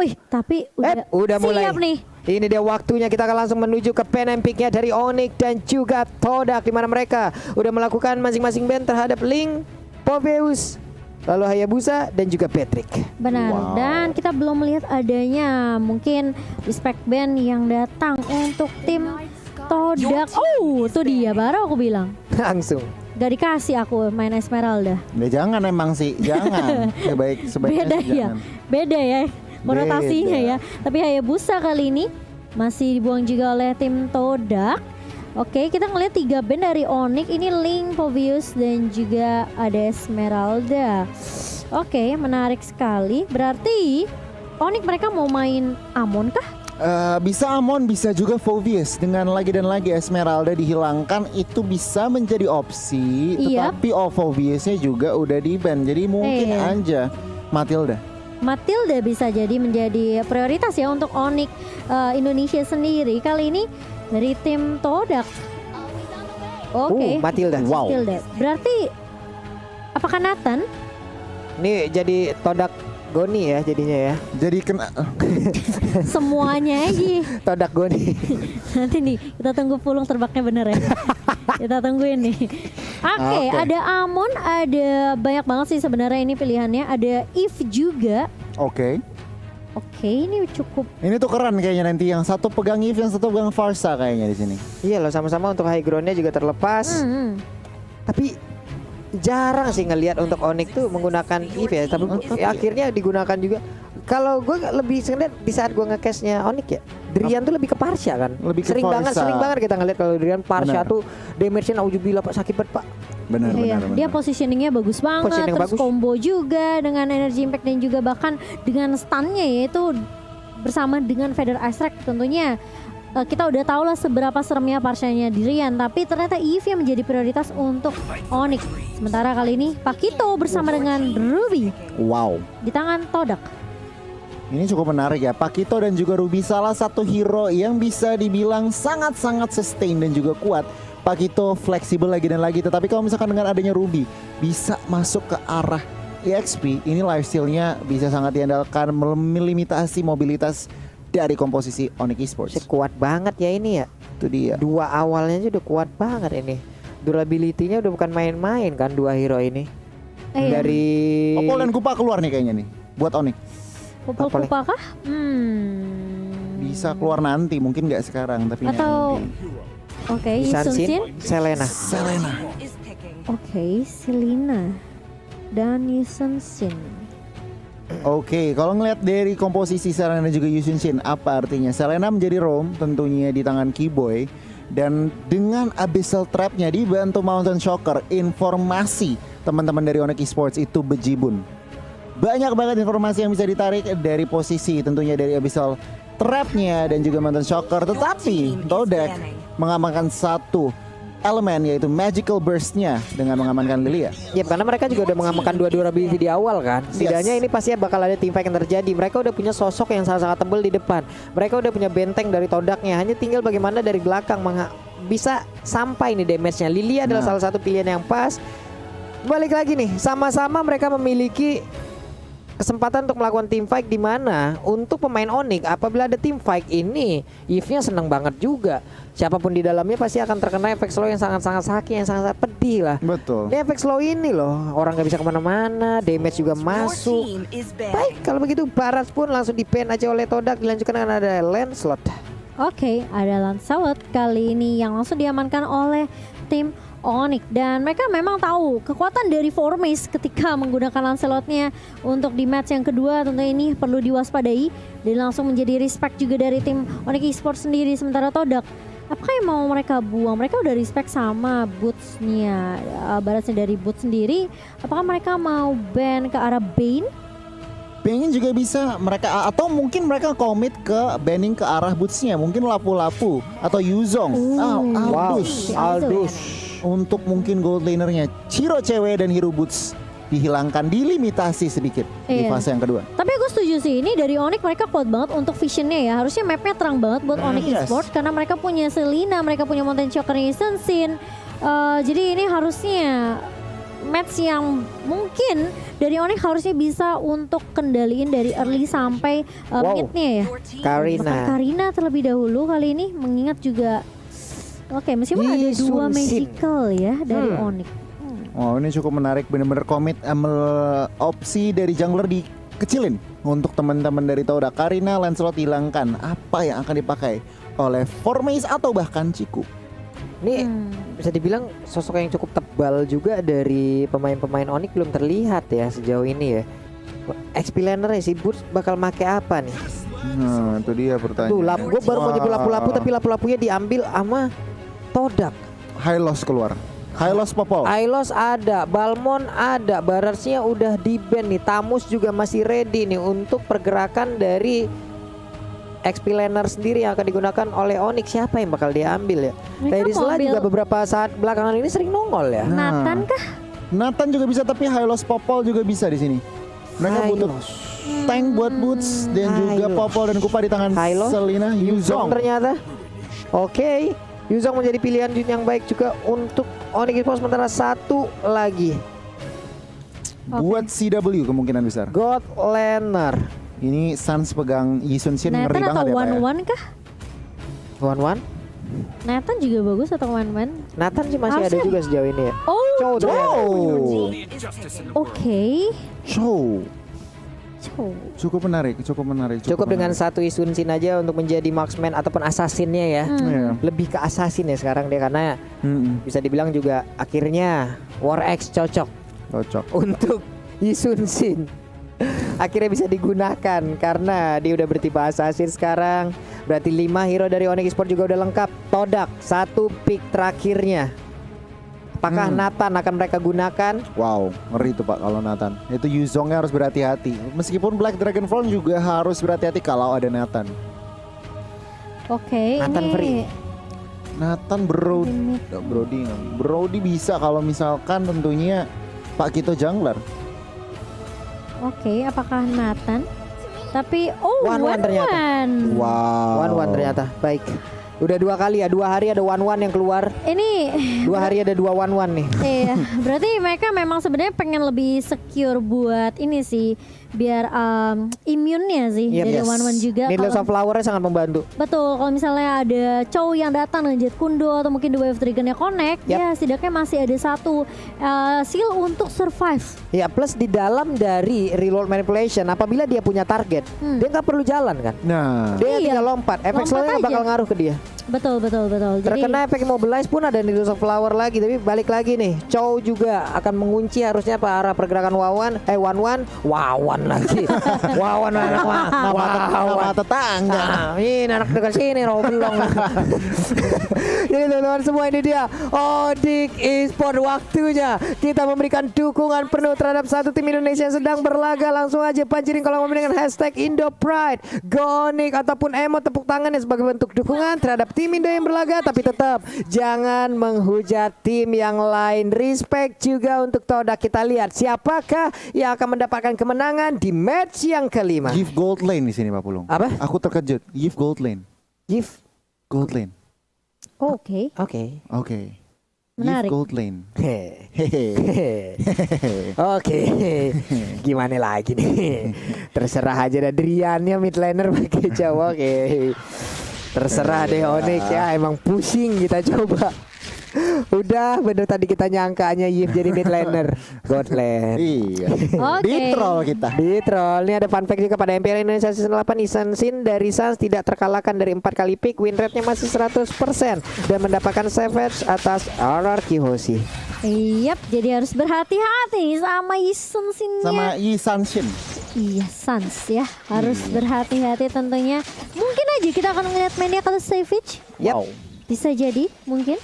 Wih, tapi udah mulai. siap nih. Ini dia waktunya, kita akan langsung menuju ke pen and pick-nya dari Onyx dan juga Todak, di mana mereka udah melakukan masing-masing band terhadap Link, Poveus, lalu Hayabusa dan juga Patrick. Benar. Dan kita belum melihat adanya mungkin respect band yang datang untuk tim Todak. Oh, itu dia baru aku bilang. Langsung. Gak dikasih aku main Esmeralda. Ya jangan emang sih, jangan. Sebaiknya Beda sih ya, jangan. beda ya konotasinya ya. Tapi Hayabusa kali ini masih dibuang juga oleh tim Todak. Oke, kita ngeliat 3 band dari Onyx. Ini Link, Poveus dan juga ada Esmeralda. Oke, menarik sekali. Berarti Onyx mereka mau main Amon kah? Bisa Amon, bisa juga Poveus. Dengan lagi dan lagi Esmeralda dihilangkan itu bisa menjadi opsi. Iya. Tetapi Poveusnya juga udah di-ban. Jadi mungkin aja Matilda bisa jadi menjadi prioritas ya untuk Onyx Indonesia sendiri. Kali ini dari tim Todak. Oke. Matilda. Wow. Matilda. Berarti apakah Nathan? Ini jadi Todak Goni ya jadinya ya. Jadi kena Semuanya aja. Todak Goni. Nanti nih kita tunggu pulung terbaknya bener ya. Kita tungguin nih. Oke, ada Amon, ada banyak banget sih sebenarnya ini pilihannya. Ada Eve juga. Oke. Oke, ini cukup. Ini tuh keren kayaknya nanti yang satu pegang Eve, yang satu pegang Farsa kayaknya di sini. Iya loh, sama-sama untuk high groundnya juga terlepas. Tapi jarang sih ngelihat untuk Onyx tuh menggunakan Eve ya. Tapi akhirnya digunakan juga. Kalau gue lebih ngeliat di saat gue nge-cashnya Onyx ya, Drian tuh lebih ke Parsha kan. Lebih ke sering Farsa. banget kita ngeliat kalau Drian Parsha Benar. tuh damage-nya naujubillah Pak, sakit banget Pak. Benar, Iya, benar. dia positioningnya bagus banget, Positioning terus bagus. combo juga dengan energy impact dan juga bahkan dengan stunnya yaitu bersama dengan Feather Ice Strike tentunya. Kita udah tahu lah seberapa seremnya Parshanya Dirian, tapi ternyata Eve yang menjadi prioritas untuk Onyx. Sementara kali ini Pakito bersama dengan Ruby Wow. di tangan Todak. Ini cukup menarik ya. Pakito dan juga Ruby salah satu hero yang bisa dibilang sangat-sangat sustain dan juga kuat. Pakito fleksibel lagi dan lagi. Tetapi kalau misalkan dengan adanya Ruby bisa masuk ke arah EXP, ini lifesteal-nya bisa sangat diandalkan melimitasi mobilitas dari komposisi Onyx Esports. Kuat banget ya ini ya. Itu dia. Dua awalnya aja udah kuat banget ini. Durability-nya udah bukan main-main kan dua hero ini. Dari Opal dan Kupa keluar nih kayaknya nih buat Onyx. Kupa kah? Bisa keluar nanti, mungkin nggak sekarang tapi Atau nanti. Oke, Sansin, Yusunsin. Selena. Oke, Selena dan Yusunsin. Oke, kalau ngelihat dari komposisi Selena dan juga Yusunsin, apa artinya? Selena menjadi roam tentunya di tangan Keyboy. Dan dengan Abyssal Trap-nya dibantu Mountain Shocker, informasi teman-teman dari Onyx Esports itu bejibun. Banyak banget informasi yang bisa ditarik dari posisi tentunya dari Abyssal Trap-nya dan juga Mountain Shocker. Tetapi Todak mengamankan satu elemen yaitu Magical Burst-nya dengan mengamankan Lilia. Ya karena mereka juga udah mengamankan dua durability di awal kan. Setidaknya ini pasti bakal ada team fight yang terjadi. Mereka udah punya sosok yang sangat-sangat tebal di depan. Mereka udah punya benteng dari Todaknya. Hanya tinggal bagaimana dari belakang bisa sampai nih damage-nya. Lilia adalah salah satu pilihan yang pas. Balik lagi nih, sama-sama mereka memiliki kesempatan untuk melakukan team fight di mana untuk pemain Onyx apabila ada team fight ini Eve-nya seneng banget juga. Siapapun di dalamnya pasti akan terkena efek slow yang sangat-sangat sakit, yang sangat pedih lah. Betul. Ini efek slow ini loh, orang gak bisa kemana-mana, damage juga masuk. Baik, kalau begitu Baras pun langsung di-pen aja oleh Todak, dilanjutkan dengan ada Lancelot. Oke, ada Lancelot kali ini yang langsung diamankan oleh tim Onyx. Dan mereka memang tahu kekuatan dari Formace ketika menggunakan Lancelotnya untuk di match yang kedua. Tentu ini perlu diwaspadai dan langsung menjadi respect juga dari tim Onyx Esports sendiri. Sementara Todak, apakah yang mau mereka buang? Mereka udah respect sama bootsnya, balasnya dari boots sendiri. Apakah mereka mau ban ke arah Bane? Pengen juga bisa mereka, atau mungkin mereka komit ke banning ke arah bootsnya. Mungkin Lapu-Lapu atau Yuzong. Si Aldous. Untuk mungkin gold lanernya Ciro cewek dan hero boots dihilangkan, dilimitasi sedikit di fase yang kedua. Tapi aku setuju sih, ini dari Onyx mereka kuat banget untuk visionnya ya. Harusnya mapnya terang banget buat Onyx Esports karena mereka punya Selena, mereka punya Mountain Shocker Sin. Jadi ini harusnya match yang mungkin dari Onyx harusnya bisa untuk kendaliin dari early sampai midnya ya. Karina. Bahkan Karina terlebih dahulu kali ini, mengingat juga meskipun ada Yi 2 Sun Shin. magical ya dari Onyx. Oh, ini cukup menarik, bener-bener komit opsi dari jungler dikecilin untuk teman-teman dari Toda. Karina, Lancelot hilangkan. Apa yang akan dipakai oleh Formace atau bahkan Ciku? Ini bisa dibilang sosok yang cukup tebal juga dari pemain-pemain Onyx belum terlihat ya sejauh ini ya. XP laner si Boots bakal make apa nih? Nah, itu dia pertanyaan. Tuh, gue baru mau nyebut lapu-lapu tapi lapu-lapunya diambil sama Todak. Hylos keluar. Hylos Popol. Ailos ada, Balmon ada, Bararsnya udah di ban nih, Tamus juga masih ready nih untuk pergerakan dari XP laner sendiri yang akan digunakan oleh Onyx. Siapa yang bakal diambil ya? Mereka Terisla mau ambil juga beberapa saat belakangan ini sering nongol ya. Nathan kah? Nathan juga bisa, tapi Hylos Popol juga bisa di sini. Mereka butuh Hylos. tank buat Boots dan juga Hylos. Popol dan Kupa di tangan Hylos. Selena Yuzong. Ternyata. Oke. Yuzong menjadi pilihan yang baik juga untuk Onyx Esports, sementara satu lagi Buat CW kemungkinan besar. God Laner. Ini Sans pegang Yi Sun Shin, ngeri Nathan atau banget ya, Pak ya. One kah? One. Nathan juga bagus atau One? Nathan sih masih ada Harusnya- juga sejauh ini ya. Oh, Chow ternyata. oke. Show. Chow. Cukup menarik. Cukup dengan satu Isun Shin aja untuk menjadi marksman ataupun assassinnya ya. Iya. Lebih ke assassin ya sekarang dia, karena bisa dibilang juga akhirnya War X cocok Cocok. untuk Isun Shin. Akhirnya bisa digunakan karena dia udah bertipe assassin sekarang. Berarti 5 hero dari Onyx Esports juga udah lengkap. Todak satu pick terakhirnya. Apakah Nathan akan mereka gunakan? Wow, ngeri tuh Pak kalau Nathan. Itu Yuzongnya harus berhati-hati. Meskipun Black Dragonfall juga harus berhati-hati kalau ada Nathan. Oke, Nathan ini free. Nathan Brody bisa kalau misalkan tentunya Pak Kito jungler. Oke, apakah Nathan? Tapi One ternyata. Wow. One ternyata. Baik. Udah 2 kali ya, 2 hari ada one yang keluar. Ini 2 hari ada 2 one nih. iya, berarti mereka memang sebenarnya pengen lebih secure buat ini sih, biar imunnya sih Yep, dari yes. One juga. Needless of Flower-nya sangat membantu. Betul, kalau misalnya ada Chow yang datang dengan Jet Kundo atau mungkin The Wave Dragon-nya connect, Yep. ya setidaknya masih ada satu seal untuk survive. Ya, plus di dalam dari reload manipulation, apabila dia punya target, dia nggak perlu jalan kan. Nah, Dia Iya. tinggal lompat. Efek Lompat slow-nya nggak bakal aja. ngaruh ke dia. Betul. Jadi Terkena efek Immobilize pun ada Needless of Flower lagi. Tapi balik lagi nih, Chow juga akan mengunci harusnya para pergerakan Wawan lagi. Wawan anak nama tetangga. Nah, ini anak dekat sini Roblong. Jadi teman-teman semua, ini dia Onyx Esports, waktunya kita memberikan dukungan penuh terhadap satu tim Indonesia yang sedang berlaga. Langsung aja panjirin kolom komen dengan hashtag IndoPride, Onyx ataupun emot tepuk tangannya sebagai bentuk dukungan terhadap tim Indo yang berlaga. Tapi tetap jangan menghujat tim yang lain. Respect juga untuk Todak. Kita lihat siapakah yang akan mendapatkan kemenangan di match yang kelima. Give gold lane di sini Pak Pulung. Apa? Aku terkejut. Give gold lane. Give. Gold lane. oke. Oke. Oke. Menarik. Give gold lane. Hehe. Oke, gimana lagi nih? Terserah aja dah, Driannya mid laner pakai Jawa. Oke, terserah deh Onyx ya, emang pusing kita coba. Udah bener tadi kita nyangkanya Yif jadi mid laner God lane. Iya. Oke. Di troll kita. Di troll. Ini ada fun fact juga pada MPL Indonesia Season 8, Isun Shin dari Suns tidak terkalahkan dari 4 kali pick, win rate-nya masih 100% dan mendapatkan savage atas RRQ Hoshi. Yap, jadi harus berhati-hati sama Isun Shin-nya. Sama Yi Sun Shin. Iya, Sans ya. Harus berhati-hati tentunya. Mungkin aja kita akan melihat mainnya kalau Savage. Yap. Wow. Bisa jadi, mungkin.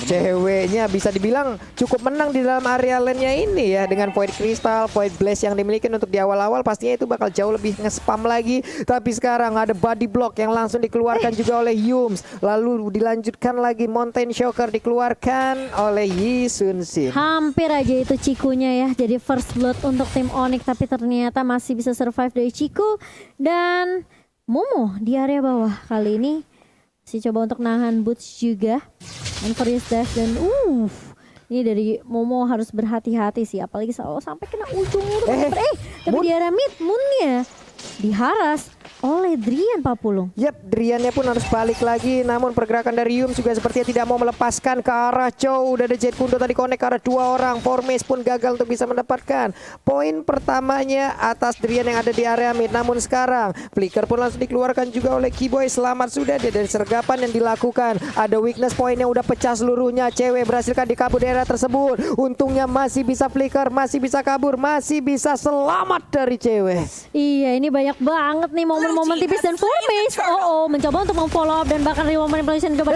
Ceweknya bisa dibilang cukup menang di dalam area lane-nya ini ya, dengan Void Crystal, Void Blaze yang dimiliki untuk di awal-awal. Pastinya itu bakal jauh lebih nge-spam lagi. Tapi sekarang ada body block yang langsung dikeluarkan juga oleh Yums. Lalu dilanjutkan lagi Mountain Shocker dikeluarkan oleh Yi Sun Shin. Hampir aja itu Cikunya ya. Jadi first blood untuk tim Onyx, tapi ternyata masih bisa survive dari Ciku. Dan Momo di area bawah kali ini masih coba untuk nahan Boots juga. And for his dash dan Ini dari Momo harus berhati-hati sih, apalagi sampai kena ujungnya itu. Tapi Moon. di area mid, Moonnya diharas oleh Drian Papulung. Yap, Driannya pun harus balik lagi. Namun pergerakan dari Yum juga sepertinya tidak mau melepaskan ke arah Chow. Udah ada Jet Kundo tadi connect ke arah 2 orang. Formes pun gagal untuk bisa mendapatkan poin pertamanya atas Drian yang ada di area mid. Namun sekarang flicker pun langsung dikeluarkan juga oleh Kiboy. Selamat sudah dia dari sergapan yang dilakukan. Ada weakness point yang udah pecah seluruhnya. Cewek berhasilkan dikabur di area tersebut. Untungnya masih bisa flicker, masih bisa kabur, masih bisa selamat dari cewek. Iya, ini banyak banget nih momen tipis dan Formes mencoba untuk memfollow up dan bahkan real manipulation coba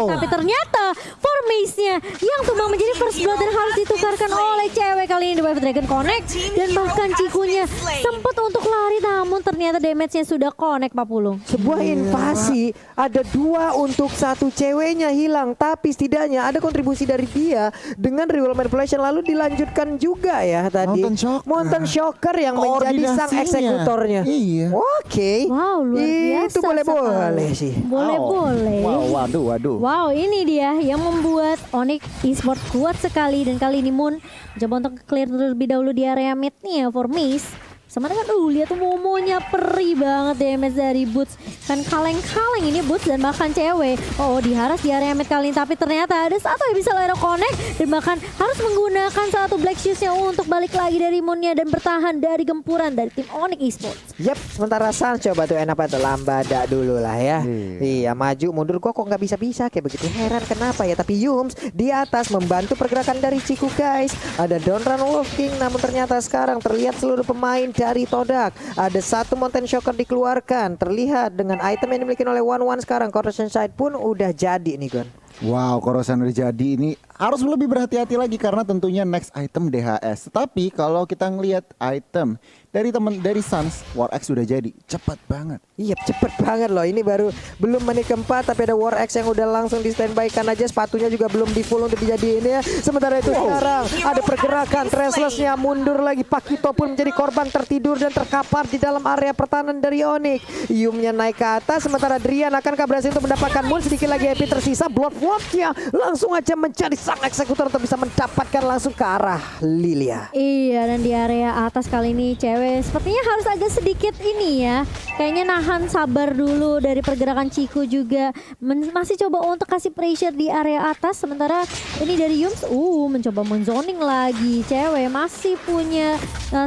tapi ternyata Formesnya yang tumbang menjadi first blood dan harus ditukarkan oleh cewek. Kali ini The Wave Dragon connect dan bahkan Cikunya sempat untuk lari namun ternyata damage-nya sudah connect Papulung. Sebuah invasi ada 2 untuk 1 ceweknya hilang, tapi setidaknya ada kontribusi dari dia dengan real manipulation lalu dilanjutkan juga ya tadi Mountain Shocker yang menjadi sang eksekutornya. Iya. Oke. Wow, luar biasa. Itu boleh-boleh sih. Boleh-boleh. Waduh. Wow, ini dia yang membuat Onyx Esports kuat sekali dan kali ini Moon coba untuk clear terlebih dahulu di area mid-nya for Miss. Sementara kan lihat tuh Momonya perih banget damage dari Boots. Kan kaleng-kaleng ini Boots dan bahkan cewek. Diharas di area mid kali ini. Tapi ternyata ada satu yang bisa Lero connect. Dan bahkan harus menggunakan satu Black Shoes-nya untuk balik lagi dari Moonnya dan bertahan dari gempuran dari tim Onyx Esports. Yap, sementara Sans coba tuh enak banget lambada dulu lah ya. Iya, maju mundur kok nggak bisa-bisa kayak begitu. Heran kenapa ya, tapi Yums di atas membantu pergerakan dari Ciku guys. Ada Downrun Wolf King namun ternyata sekarang terlihat seluruh pemain dari Todak. Ada satu Mountain Shocker dikeluarkan. Terlihat dengan item yang dimiliki oleh One sekarang. Corrosion Sight pun udah jadi nih Gon. Wow, Corrosion udah jadi. Ini harus lebih berhati-hati lagi karena tentunya next item DHS. Tetapi kalau kita ngelihat item dari Sans, War X sudah jadi. Cepat banget. Iya, cepet banget loh. Ini baru belum menit keempat tapi ada War X yang udah langsung di standby kan aja. Sepatunya juga belum di full untuk dijadiin ya. Sementara itu sekarang ada pergerakan Traceless-nya mundur lagi. Pakito pun menjadi korban tertidur dan terkapar di dalam area pertahanan dari Onyx. Yumnya naik ke atas sementara Drian akankah berhasil untuk mendapatkan Moon. Sedikit lagi happy tersisa. Bloodwatch-nya langsung aja menjadi sang eksekutor untuk bisa mendapatkan langsung ke arah Lilia. Iya, dan di area atas kali ini cewek sepertinya harus agak sedikit ini ya. Kayaknya nahan sabar dulu dari pergerakan Ciku juga. Masih coba untuk kasih pressure di area atas. Sementara ini dari Yums mencoba menzoning lagi. Cewek masih punya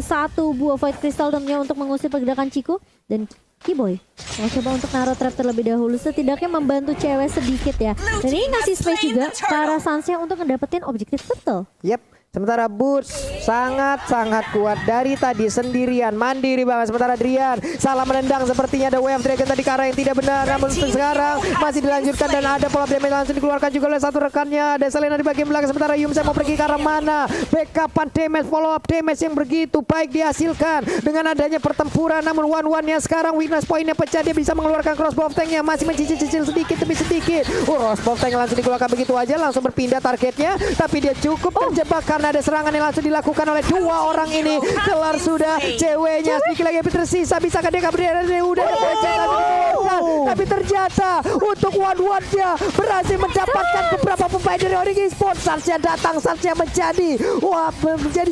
satu buah Void Crystal tentunya untuk mengusir pergerakan Ciku. Dan Kiboy mau coba untuk naruh trap terlebih dahulu, setidaknya membantu cewek sedikit ya. Dan ini ngasih space juga ke arah Sansnya untuk ngedapetin objektif betul. Yep. Sementara Boots sangat-sangat kuat dari tadi sendirian, mandiri banget. Sementara Drian salah menendang sepertinya ada Wave Dragon tadi ke arah yang tidak benar. Namun sekarang masih dilanjutkan dan ada pola damage langsung dikeluarkan juga oleh satu rekannya. Ada Selena di bagian belakang. Sementara Yum mau pergi ke arah mana? Backupan damage, follow up damage yang begitu baik dihasilkan dengan adanya pertempuran. Namun one-one-nya sekarang weakness point-nya pecah. Dia bisa mengeluarkan crossbow tank-nya. Masih mencicil-cicil sedikit demi sedikit. Crossbow tank langsung dikeluarkan begitu aja. Langsung berpindah targetnya. Tapi dia cukup terjebak karena ada serangan yang langsung dilakukan oleh 2 orang ini. Kelar sudah ceweknya. Sedikit lagi tersisa. Bisakah dia kabur dari udah tapi ternyata untuk one-one-nya berhasil mendapatkan beberapa pemain dari Onyx Esports. Sansnya datang, Sansnya menjadi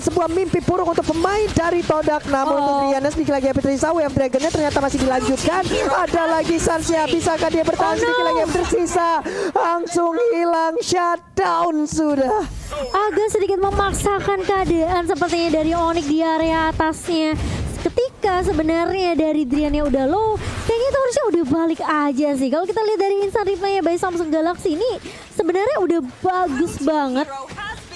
sebuah mimpi buruk untuk pemain dari Todak. Namun untuk Riana sedikit lagi tersisa. Wave Dragon-nya ternyata masih dilanjutkan. Ada lagi Sansnya. Bisakah dia bertahan? Sedikit lagi tersisa. Langsung hilang. Shutdown sudah. Agak sedikit memaksakan keadaan sepertinya dari Onyx di area atasnya. Ketika sebenarnya dari Driannya udah low, kayaknya itu harusnya udah balik aja sih. Kalau kita lihat dari instant replay-nya by Samsung Galaxy ini sebenarnya udah bagus banget.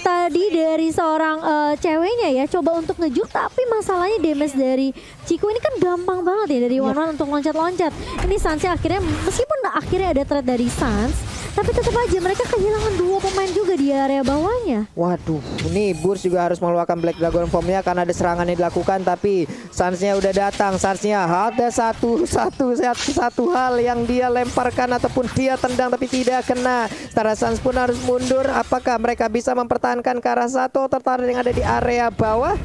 Tadi dari seorang ceweknya ya coba untuk ngejuk, tapi masalahnya damage dari Ciku ini kan gampang banget ya dari one-one untuk loncat-loncat. Ini Sansnya akhirnya meskipun akhirnya ada threat dari Sans, tapi tetap aja mereka kehilangan 2 pemain juga di area bawahnya. Waduh, ini Burs juga harus mengeluarkan Black Dragon Form-nya karena ada serangan yang dilakukan, tapi Sansnya udah datang. Sansnya ada satu hal yang dia lemparkan ataupun dia tendang tapi tidak kena. Secara Sans pun harus mundur. Apakah mereka bisa mempertahankan ke arah satu tertarik yang ada di area bawah?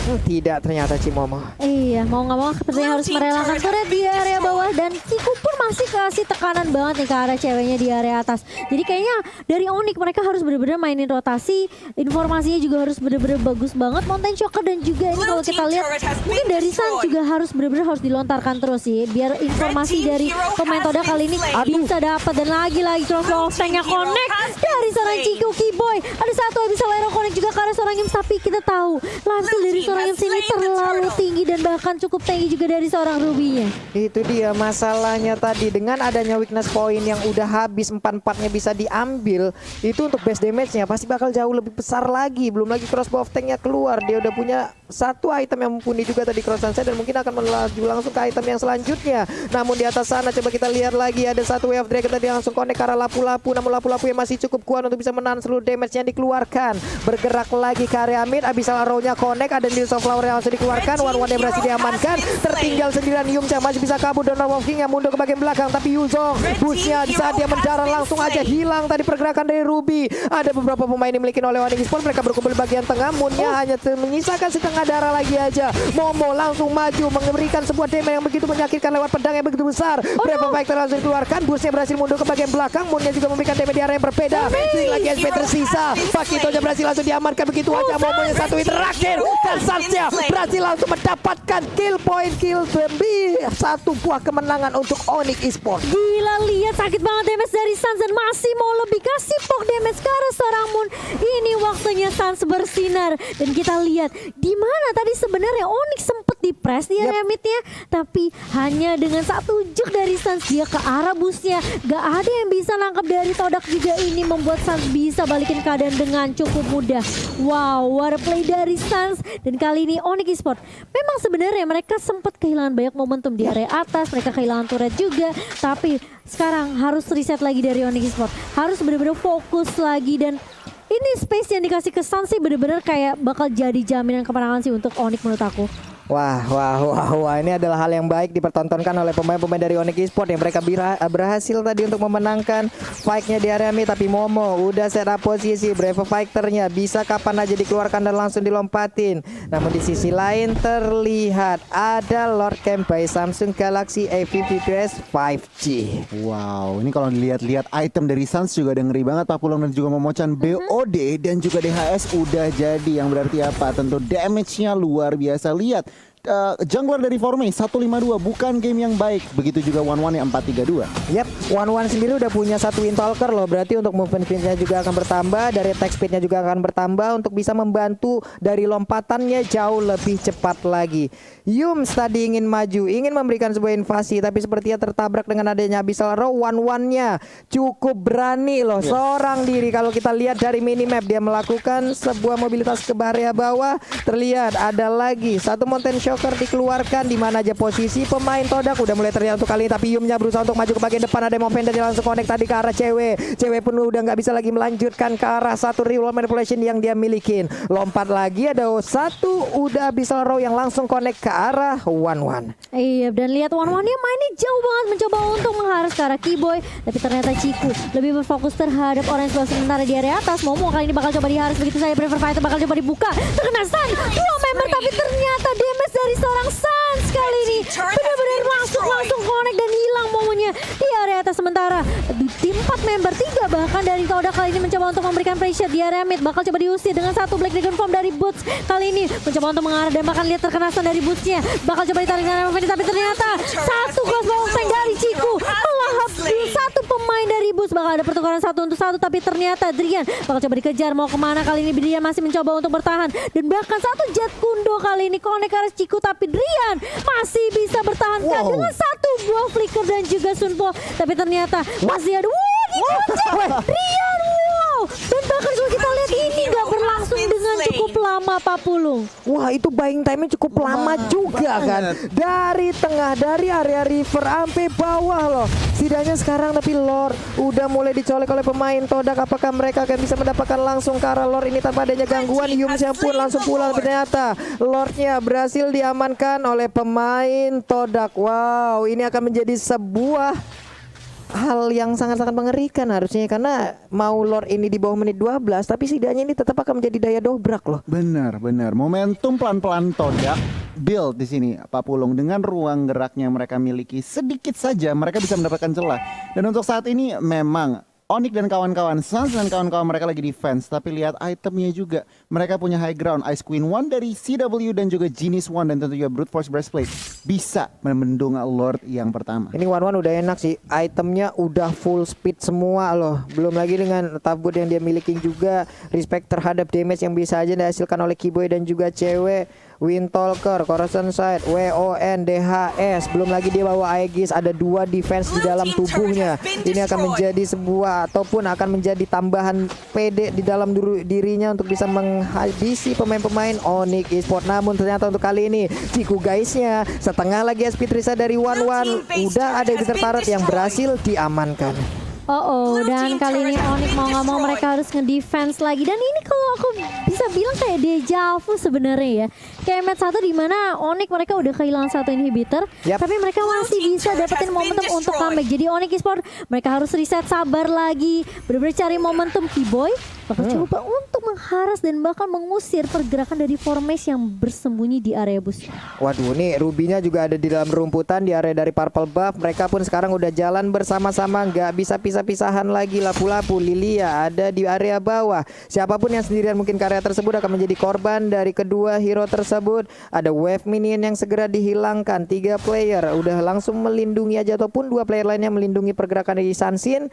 Tidak ternyata Cimomo. Iya, mau nggak mau sepertinya harus merelakan turret di area bawah dan Ciku pun masih kasih tekanan banget nih ke arah ceweknya di area atas. Jadi kayaknya dari Onyx mereka harus benar-benar mainin rotasi, informasinya juga harus benar-benar bagus banget. Mountain Shocker dan juga ini kalau kita lihat mungkin dari Sun juga harus benar-benar harus dilontarkan terus sih, biar informasi dari pemain Toda kali ini bisa dapat. Dan lagi-lagi crossbow tanknya connect dari seorang Chico Keyboy. Ada satu yang bisa Aero connect juga ke arah seorang Yims, tapi kita tahu langsung dari seorang Yims ini terlalu tinggi dan bahkan cukup tinggi juga dari seorang Ruby-nya. Itu dia masalahnya tadi, dengan adanya weakness point yang udah habis 4-4-nya bisa diambil, itu untuk base damage-nya pasti bakal jauh lebih besar lagi. Belum lagi crossbow of tank-nya keluar, dia udah punya satu item yang mumpuni juga tadi Cross Sunset, dan mungkin akan melaju langsung ke item yang selanjutnya. Namun di atas sana coba kita lihat lagi, ada satu wave dragon tadi langsung connect ke arah lapu-lapu, namun lapu-lapu yang masih cukup kuat untuk bisa menahan seluruh damage yang dikeluarkan. Bergerak lagi ke area mid, Abyssal Arrow-nya connect, ada News of Flower yang langsung dikeluarkan, one-one yang berhasil diamankan. Tertinggal sendirian Yum yang masih bisa kabur, dan Wolf King yang mundur ke bagian belakang, tapi Yuzong busnya di saat dia mendarat langsung aja hilang tadi pergerakan dari Ruby. Ada beberapa pemain yang dimiliki oleh Onyx Esports, mereka berkumpul di bagian tengah. Moonnya hanya menyisakan setengah darah lagi aja. Momo langsung maju memberikan sebuah damage yang begitu menyakitkan lewat pedang yang begitu besar. Brave Factor langsung dikeluarkan, busnya berhasil mundur ke bagian belakang. Moonnya juga memberikan damage di area yang berbeda. Lagi SP tersisa, Pakito berhasil langsung diamankan begitu aja. Momonya satu hit terakhir, dan Sansnya berhasil langsung mendapatkan kill point, kill demi satu buah kemenangan untuk Onyx Esports. Gila, lihat sakit banget damage dari Sans dan masih mau lebih kasih poke damage ke arah seorang Moon. Ini waktunya Sans bersinar, dan kita lihat di mana tadi sebenarnya Onyx sempat di-press di area midnya, tapi hanya dengan satu juk dari Sans dia ke arah busnya. Gak ada yang bisa nangkap dari Todak juga, ini membuat Sans bisa balikin keadaan dengan cukup mudah. Wow, what a play dari Sans. Dan kali ini Onyx Esports memang sebenarnya mereka sempat kehilangan banyak momentum di area atas, mereka kehilangan turret juga, tapi sekarang harus reset lagi dari Onyx Esports, harus benar-benar fokus lagi. Dan ini space yang dikasih ke Sans sih benar-benar kayak bakal jadi jaminan kemenangan sih untuk Onyx menurut aku. Wah, ini adalah hal yang baik dipertontonkan oleh pemain-pemain dari Onyx Esports yang mereka berhasil tadi untuk memenangkan fight-nya di area mid. Tapi Momo udah set up posisi, Brave Fighter-nya bisa kapan aja dikeluarkan dan langsung dilompatin. Namun di sisi lain terlihat ada Lord Camp by Samsung Galaxy A52s 5G. Wow, ini kalau dilihat-lihat item dari Suns juga ada ngeri banget. Papulong dan juga Momocan BOD dan juga DHS udah jadi, yang berarti apa? Tentu damage-nya luar biasa. Lihat jungler dari Formate 152 bukan game yang baik. Begitu juga One yang 432. Yap, One sendiri udah punya satu Intalker loh. Berarti untuk movement speed-nya juga akan bertambah, dari attack speed-nya juga akan bertambah untuk bisa membantu dari lompatannya jauh lebih cepat lagi. Yums tadi ingin maju, ingin memberikan sebuah invasi, tapi sepertinya tertabrak dengan adanya Abyssal Arrow. One-nya cukup berani loh, seorang diri. Kalau kita lihat dari minimap, dia melakukan sebuah mobilitas ke area bawah. Terlihat ada lagi satu Mountain Shocker dikeluarkan, di mana aja posisi pemain Todak udah mulai terlihat untuk kali ini. Tapi Yumnya berusaha untuk maju ke bagian depan, ada Movender yang langsung connect tadi ke arah cewek pun udah nggak bisa lagi melanjutkan ke arah satu real manipulation yang dia milikin. Lompat lagi, ada satu udah Abyssal Arrow yang langsung connect ke arah One. Iya, dan lihat One-nya mainnya jauh banget, mencoba untuk mengharus ke arah Keyboy, tapi ternyata Chiku lebih berfokus terhadap Orange Blast sementara di area atas. Momo kali ini bakal coba diharus, begitu saya Brave Fighter bakal coba dibuka, terkena stun dua member, tapi ternyata damage dari seorang Sans kali ini benar-benar langsung connect dan hilang Momonya di area atas. Sementara di 4 member, 3 bahkan dari Todak kali ini mencoba untuk memberikan pressure di area mid, bakal coba diusir dengan satu Black Dragon Form dari Boots. Kali ini mencoba untuk mengarah dan bahkan lihat terkena stun dari Bootsnya, bakal coba ditarik dengan Movender, tapi ternyata satu crossbow tank dari Chiku melahap satu pemain dari Boots. Bakal ada pertukaran 1 untuk 1, tapi ternyata Drian bakal coba dikejar, mau kemana kali ini. Drian masih mencoba untuk bertahan, dan bahkan satu Jet Kundo kali ini connect ke arah Chiku, tapi Drian masih bisa bertahan dengan satu buah flicker dan juga Sunpo, tapi ternyata masih ada Drian. Dan bahkan kalau kita lihat ini gak berlangsung dengan cukup lama, Pak Pulung. Wah, itu buying time-nya cukup lama juga kan. Dari tengah, dari area river sampai bawah loh. Setidaknya sekarang tapi Lord udah mulai dicolek oleh pemain Todak. Apakah mereka akan bisa mendapatkan langsung ke arah Lord ini tanpa adanya gangguan? Yumsnya pun langsung pulang, ternyata Lordnya berhasil diamankan oleh pemain Todak. Wow, ini akan menjadi sebuah hal yang sangat-sangat mengerikan harusnya, karena mau Lord ini di bawah menit 12, tapi setidaknya ini tetap akan menjadi daya dobrak loh. Benar. Momentum pelan-pelan Todak build di sini Pak Pulung, dengan ruang geraknya mereka miliki sedikit saja mereka bisa mendapatkan celah. Dan untuk saat ini memang Onyx dan kawan-kawan, Suns dan kawan-kawan mereka lagi defense, tapi lihat itemnya juga. Mereka punya high ground, Ice Queen 1 dari CW dan juga Genius 1 dan tentunya Brute Force Breastplate bisa membendung Lord yang pertama. Ini One udah enak sih, itemnya udah full speed semua loh. Belum lagi dengan tabut yang dia miliki juga, respect terhadap damage yang bisa aja dihasilkan oleh Kiboy dan juga cewek. Windtalker, Corrosion Sight, WON, DHS. Belum lagi dia bawa Aegis, ada 2 defense di dalam tubuhnya. Ini akan menjadi sebuah ataupun akan menjadi tambahan PD di dalam dirinya untuk bisa menghabisi pemain-pemain Onyx Esports. Namun ternyata untuk kali ini Ciku guysnya setengah lagi SP Trisa dari One udah ada Bitter Turret yang berhasil diamankan. Dan kali ini Onyx mau nggak mau mereka harus ngedefense lagi. Dan ini kalau aku bisa bilang kayak deja vu sebenarnya ya. Kayak match 1 di mana Onyx mereka udah kehilangan 1 inhibitor, tapi mereka masih bisa dapetin momentum untuk comeback. Jadi Onyx Esports mereka harus reset, sabar lagi, bener-bener cari momentum. Kiboy bakal coba untuk mengharas dan bahkan mengusir pergerakan dari Formation yang bersembunyi di area bus. Waduh, nih Ruby-nya juga ada di dalam rumputan di area dari Purple Buff. Mereka pun sekarang udah jalan bersama-sama, nggak bisa pisah-pisahan lagi. Lapu-lapu, Lilia ada di area bawah. Siapapun yang sendirian mungkin ke area tersebut akan menjadi korban dari kedua hero tersebut. Ada wave minion yang segera dihilangkan. 3 player udah langsung melindungi aja, ataupun 2 player lainnya melindungi pergerakan dari Sansin.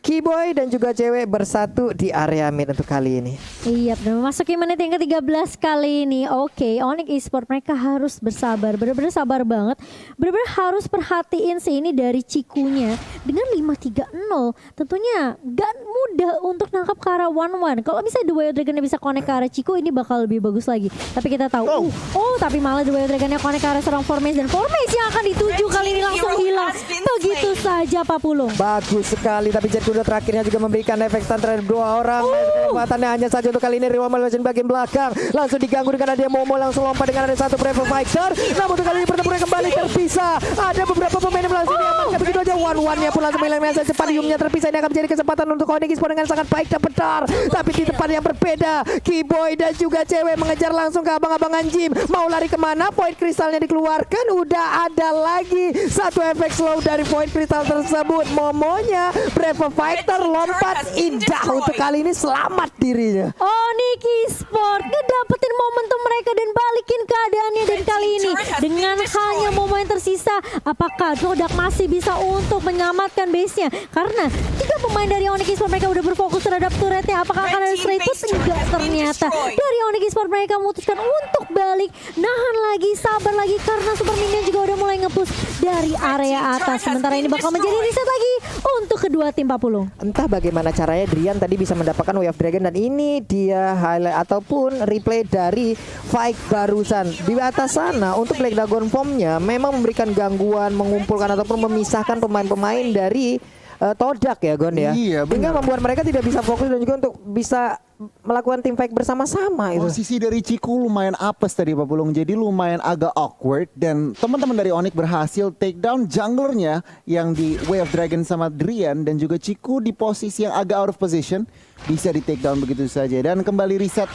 Kiboy dan juga cewek bersatu di area mid untuk kali ini. Iya, benar. Memasuki menit yang ke-13 kali ini. Oke, Onyx Esports mereka harus bersabar, benar-benar sabar banget. Benar-benar harus perhatiin ini dari Cikunya dengan 5-3-0. Tentunya gak mudah untuk nangkap ke arah 1-1. Kalau misalnya The Wild Dragon bisa connect ke arah Ciku, ini bakal lebih bagus lagi. Tapi kita tahu, tapi malah The Wild Dragon connect ke arah seorang Formation, dan Formation yang akan dituju kali ini langsung hilang. Begitu saja Pak Pulung. Bagus sekali, tapi Jet Kuda terakhirnya juga memberikan efek stun terhadap 2 orang. Kekuatannya hanya saja untuk kali ini. Riwa Malwasan bagian belakang langsung diganggu dengan ada Momo langsung lompat dengan ada 1 Brave Fighter. Namun untuk kali ini pertempuran kembali terpisah. Ada beberapa pemain yang langsung diamankan. Begitu aja One-One-nya pun langsung hilang dengan cepat. Diumnya terpisah. Ini akan menjadi kesempatan untuk Onyx Esports dengan sangat baik dan benar. Tapi di tempat yang berbeda, Kiboy dan juga cewek mengejar langsung ke abang-abangan gym. Mau lari kemana? Void kristalnya dikeluarkan. Udah ada lagi 1 efek slow dari Void kristal tersebut. Momonya Brave Fighter lompat indah untuk kali ini selamat dirinya. Onyx Esports ngedapetin momentum mereka dan balikin keadaannya, dan kali ini dengan hanya momen yang tersisa, apakah Dodak masih bisa untuk menyelamatkan base-nya? Karena 3 pemain dari Onyx Esports mereka udah berfokus terhadap turretnya. Apakah akan ada straight push? Enggak, ternyata dari Onyx Esports mereka memutuskan untuk balik, nahan lagi, sabar lagi karena Super Minion juga udah mulai nge-push dari area atas. Sementara ini bakal menjadi reset lagi untuk kedua tim Pak Pulung. Entah bagaimana caranya Drian tadi bisa mendapatkan Wave Dragon, dan ini dia highlight ataupun replay dari fight barusan. Di atas sana untuk Black Dragon Form-nya memang memberikan gangguan, mengumpulkan ataupun memisahkan pemain-pemain dari Todak ya Gon ya. Iya, hingga membuat mereka tidak bisa fokus dan juga untuk bisa melakukan team fight bersama-sama itu. Posisi dari Ciku lumayan apes tadi Pak Pulung, jadi lumayan agak awkward, dan teman-teman dari Onyx berhasil take down junglernya yang di Wave Dragon sama Drian, dan juga Ciku di posisi yang agak out of position bisa di take down begitu saja, dan kembali reset.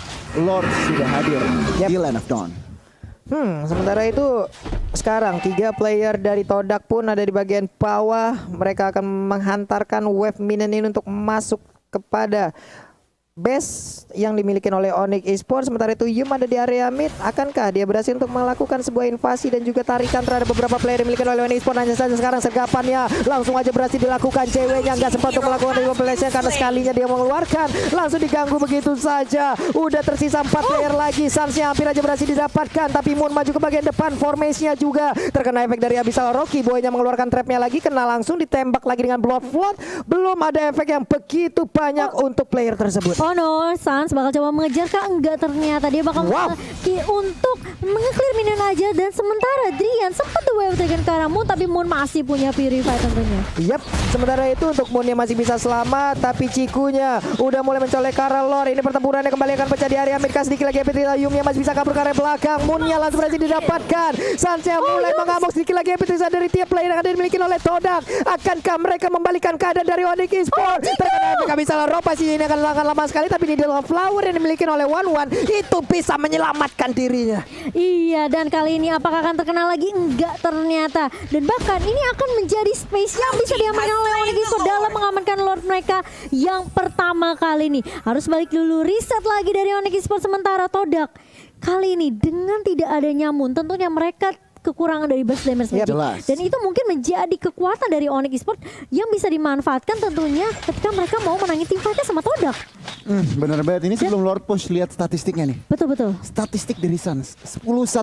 Lord sudah hadir di Land of Dawn. Sementara itu sekarang 3 player dari Todak pun ada di bagian bawah. Mereka akan menghantarkan wave minion ini untuk masuk kepada base yang dimiliki oleh Onyx Esports. Sementara itu Yum ada di area mid. Akankah dia berhasil untuk melakukan sebuah invasi dan juga tarikan terhadap beberapa player yang dimiliki oleh Onyx Esports? Hanya saja sekarang sergapannya langsung aja berhasil dilakukan. Ceweknya nggak sempat untuk melakukan manipulasi karena sekalinya dia mengeluarkan, langsung diganggu begitu saja. Udah tersisa 4 player lagi. Sansnya hampir aja berhasil didapatkan, tapi Moon maju ke bagian depan. Formasinya juga terkena efek dari Abyssal Rocky. Boynya mengeluarkan trapnya lagi, kena langsung ditembak lagi dengan Blood Flood. Belum ada efek yang begitu banyak untuk player tersebut. Oh no, Sans bakal coba mengejar kah? Enggak, ternyata dia bakal untuk menge-clear minion aja. Dan sementara Drian sempat The Wave taken ke arah Moon, tapi Moon masih punya Purify tentunya. Yap, sementara itu untuk Moon yang masih bisa selamat, tapi Cikunya udah mulai mencolek ke arah Lord. Ini pertempurannya kembali akan pecah di area mid. Sedikit lagi Epitrisa, Yumi yang masih bisa kabur ke arah belakang. Moonnya langsung berhasil didapatkan. Sansnya mulai mengamuk. Sedikit lagi Epitrisa dari tiap player yang ada dimiliki oleh Todak. Akankah mereka membalikan keadaan dari Onyx Esports? Terkena efek bisa Ropa sih, ini akan lama sekali, tapi di dalam Flower yang dimiliki oleh One itu bisa menyelamatkan dirinya. Iya, dan kali ini apakah akan terkena lagi? Enggak ternyata. Dan bahkan ini akan menjadi space yang bisa diamankan oleh Onyx Esports dalam mengamankan Lord mereka yang pertama kali ini. Harus balik dulu, reset lagi dari Onyx Esports. Sementara Todak kali ini dengan tidak adanya Moon, tentunya mereka kekurangan dari burst damage magic. Dan itu mungkin menjadi kekuatan dari Onyx Esports yang bisa dimanfaatkan tentunya ketika mereka mau menangin tim fightnya sama Todak. Bener banget, ini sebelum Lord Push lihat statistiknya nih. Betul. Statistik dari Suns 10-1-5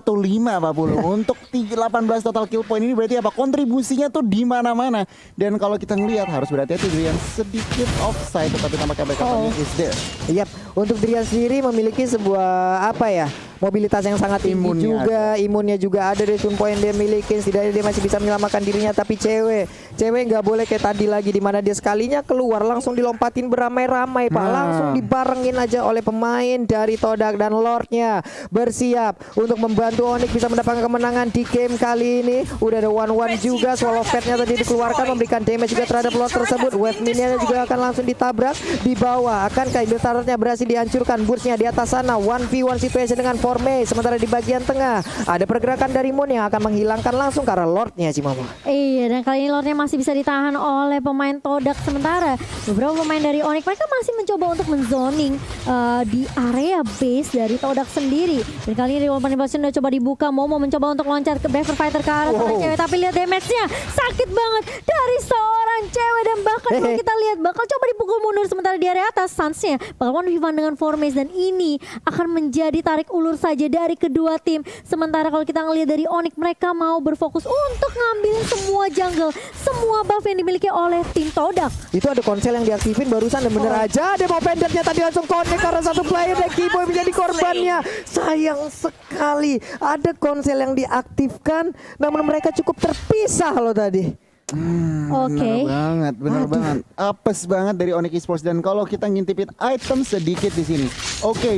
Pak Pulu. Untuk 18 total kill point ini berarti apa? Kontribusinya tuh di mana-mana. Dan kalau kita ngelihat harus berhati-hati Drian sedikit offside, tetapi tampaknya backupnya is there. Yap, untuk Drian sendiri memiliki sebuah apa ya? Mobilitas yang sangat tinggi juga, imunnya juga ada dari Sun Point dia miliki. Setidaknya dia masih bisa menyelamatkan dirinya, tapi cewek nggak boleh kayak tadi lagi, di mana dia sekalinya keluar langsung dilompatin beramai-ramai Pak, langsung dibarengin aja oleh pemain dari Todak, dan Lordnya bersiap untuk membantu Onyx bisa mendapatkan kemenangan di game kali ini. Udah ada One juga, Swallow Fatnya tadi dikeluarkan memberikan damage juga terhadap Lord tersebut. Wave minion juga akan langsung ditabrak di bawah. Akankah Indotarnya berhasil dihancurkan? Burstnya di atas sana, 1v1 situation dengan Formei. Sementara di bagian tengah ada pergerakan dari Moon yang akan menghilangkan langsung karena Lordnya sih Mama. Iya, dan kali ini Lordnya masih bisa ditahan oleh pemain Todak. Sementara beberapa pemain dari Onyx mereka masih mencoba untuk menzoning di area base dari Todak sendiri. Dan kali ini Revolver Invasion udah coba dibuka, mau mencoba untuk loncat ke Beaver Fighter ke arah seorang cewek, tapi lihat damage-nya sakit banget dari seorang cewek. Dan bahkan kalau kita lihat bakal coba dipukul mundur, sementara di area atas Suns-nya bakal 1v1 dengan Formace, dan ini akan menjadi tarik ulur saja dari kedua tim. Sementara kalau kita ngelihat dari Onyx, mereka mau berfokus untuk ngambilin semua jungle, semua buff yang dimiliki oleh tim Todak. Itu ada konsel yang diaktifin barusan, dan bener aja demo pendeknya tadi langsung connect karena satu player dan Kiboy menjadi korbannya. Sayang sekali ada konsel yang diaktifkan, namun mereka cukup terpisah loh tadi. Bener banget. Apes banget dari Onyx Esports. Dan kalau kita ngintipin item sedikit di sini.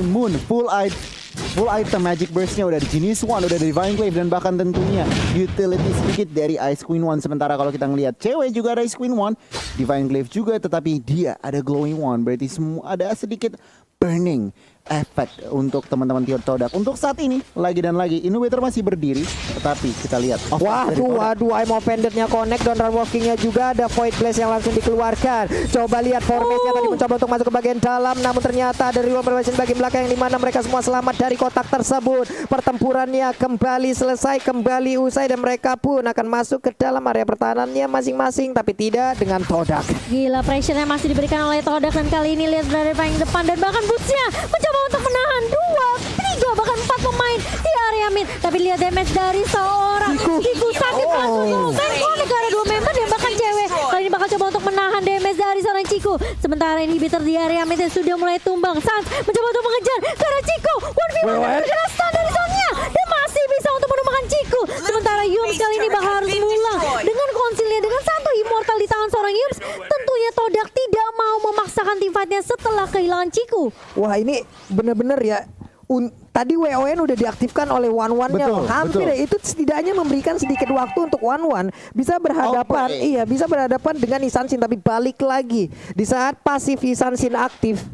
Moon full item Magic Burst-nya udah di Genius One, udah dari Divine Glaive, dan bahkan tentunya utility sedikit dari Ice Queen One. Sementara kalau kita ngelihat cewek juga ada Ice Queen One, Divine Glaive juga, tetapi dia ada Glowing One. Berarti semua ada sedikit burning efek untuk teman-teman Todak. Untuk saat ini lagi dan lagi Innovator masih berdiri, tetapi kita lihat waduh I'm offended-nya connect, dan run walking-nya juga ada Void Blast yang langsung dikeluarkan. Coba lihat Formate-nya tadi mencoba untuk masuk ke bagian dalam, namun ternyata ada Revolver Invasion bagian belakang yang dimana mereka semua selamat dari kotak tersebut. Pertempurannya kembali selesai, kembali usai, dan mereka pun akan masuk ke dalam area pertahanannya masing-masing, tapi tidak dengan Todak. Gila, pressure-nya masih diberikan oleh Todak, dan kali ini lihat berada paling depan, dan bahkan Boots-nya mencoba untuk menahan 2, 3, bahkan 4 pemain di area mid. Tapi lihat damage dari seorang Kiku sakit langsung connect ke ada 2 member, dan bahkan cewek kali ini bakal coba untuk menahan damage dari seorang Ciku. Sementara inhibitor di area mid sudah mulai tumbang. Sans mencoba untuk mengejar karena Ciku 1v1 terkena stun dari zone-nya, dan masih bisa untuk menumbangkan Ciku. Sementara Yums kali ini bakal harus mengulang dengan konsilnya dengan satu immortal di tangan seorang Yums. Tentunya Todak tidak mau memaksakan tim fight-nya setelah kehilangan Ciku. Wah, ini bener-bener ya. Tadi WON udah diaktifkan oleh One-nya loh. Hampir ya, itu setidaknya memberikan sedikit waktu untuk One bisa berhadapan. Iya, bisa berhadapan dengan Isansin, tapi balik lagi di saat pasif Isansin aktif.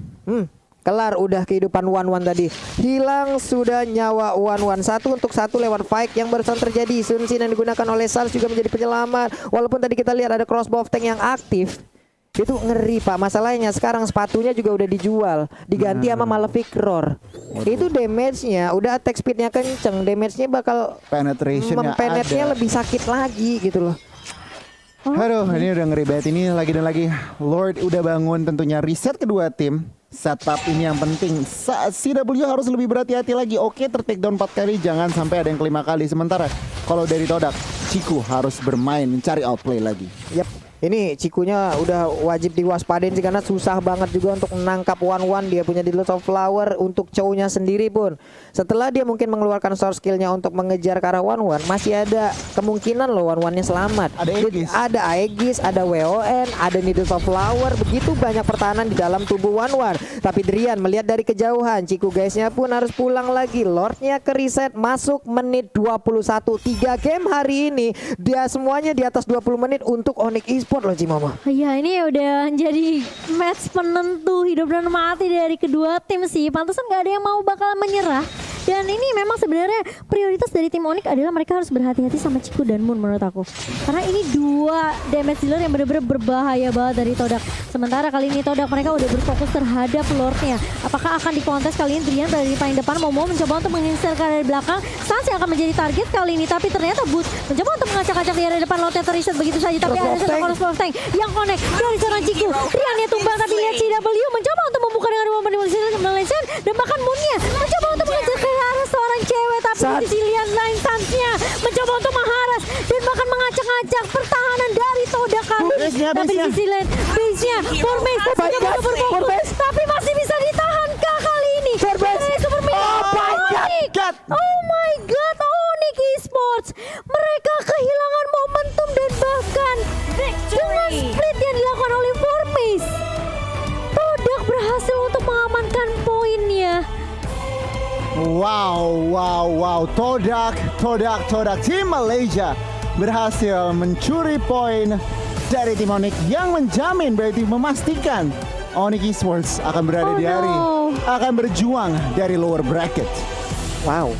Kelar udah kehidupan One tadi. Hilang sudah nyawa One. 1-1 lewat fight yang barusan terjadi. Sunsin yang digunakan oleh Sans juga menjadi penyelamat. Walaupun tadi kita lihat ada crossbow tank yang aktif. Itu ngeri Pak, masalahnya sekarang sepatunya juga udah dijual, diganti sama Malefic Roar. Itu damage-nya, udah attack speed-nya kenceng, damage-nya bakal mempenetnya lebih sakit lagi gitu loh. Aduh, ini udah ngeri banget. Ini lagi dan lagi Lord udah bangun, tentunya reset kedua tim. Setup ini yang penting. CW harus lebih berhati-hati lagi. Oke, ter-take down 4 kali, jangan sampai ada yang kelima kali. Sementara kalau dari Todak, Ciku harus bermain mencari outplay lagi. Yap. Ini Cikunya udah wajib diwaspadain sih karena susah banget juga untuk menangkap one-one. Dia punya Dealers of Flower untuk Chow-nya sendiri pun. Setelah dia mungkin mengeluarkan source skill-nya untuk mengejar ke arah one-one, masih ada kemungkinan loh one-one-nya selamat. Ada Aegis. Ada Aegis, ada WON, ada Needles of Flower. Begitu banyak pertahanan di dalam tubuh one-one. Tapi Drian melihat dari kejauhan, Ciku guysnya pun harus pulang lagi. Lordnya ke reset, masuk menit 21. 3 game hari ini dia semuanya di atas 20 menit untuk Onyx Esports loh Cimama. Ya ini udah jadi match penentu hidup dan mati dari kedua tim sih. Pantesan gak ada yang mau bakal menyerah. Dan ini memang sebenarnya prioritas dari tim Onyx adalah mereka harus berhati-hati sama Ciku dan Moon menurut aku. Karena ini dua damage dealer yang benar-benar berbahaya banget dari Todak. Sementara kali ini Todak mereka udah berfokus terhadap Lordnya. Apakah akan dikontes kali ini Drian berada di paling depan mau mencoba untuk menginstal ke dari belakang. Sans yang akan menjadi target kali ini. Tapi ternyata Boots mencoba untuk mengacak-acak di area depan. Lordnya terreset begitu saja. Tapi ada satu cross tank yang connect dari seorang Ciku. Driannya tumbang tapi lihat CW mencoba untuk membuka dengan rumah Malaysia. Dan bahkan Moonnya mencoba untuk mengejar ke arah seorang cewek. Tapi di sisi lain Sansnya mencoba untuk mengharas dan bahkan mengacak-acak pertahanan dari Todak kali. Tapi di sisi lain base-nya Formace mencoba untuk berfokus. Tapi masih bisa ditahankah kali ini? Oh my god, Onyx Esports. Mereka kehilangan momentum dan bahkan dengan split yang dilakukan oleh Formace, Todak berhasil untuk mengamankan poinnya. Wow. Todak. Tim Malaysia berhasil mencuri poin dari tim Onyx yang menjamin berarti memastikan Onyx Esports akan berada di hari akan berjuang dari lower bracket. Wow.